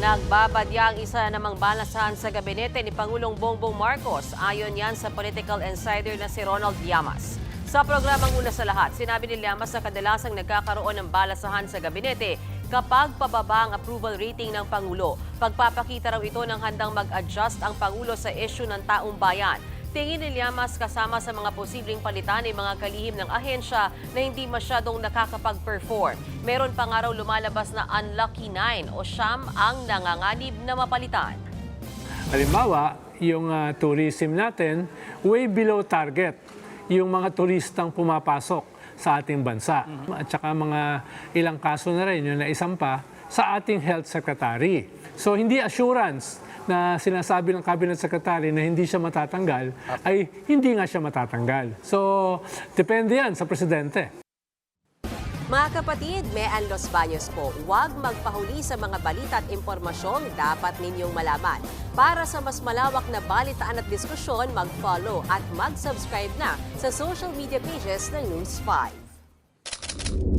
Nagbabadya ang isa namang balasahan sa gabinete ni Pangulong Bongbong Marcos. Ayon yan sa political insider na si Ronald Llamas. Sa programang Una sa Lahat, sinabi ni Llamas na kadalasang nagkakaroon ng balasahan sa gabinete kapag pababa ang approval rating ng Pangulo. Pagpapakita raw ito ng handang mag-adjust ang Pangulo sa issue ng taong bayan. Tingin ni Llamas kasama sa mga posibleng palitan ay mga kalihim ng ahensya na hindi masyadong nakakapag-perform. Meron pa nga raw lumalabas na unlucky 9 o siyam ang nanganganib na mapalitan. Halimbawa, yung tourism natin, way below target. Yung mga turistang pumapasok sa ating bansa. At saka mga ilang kaso na rin yung naisampa sa ating health secretary. So hindi assurance na sinasabi ng cabinet secretary na hindi siya matatanggal, ay hindi nga siya matatanggal. So, depende yan sa presidente. Mga kapatid, Mean Los Baños po, huwag magpahuli sa mga balita at impormasyong dapat ninyong malaman. Para sa mas malawak na balitaan at diskusyon, mag-follow at mag-subscribe na sa social media pages ng News 5.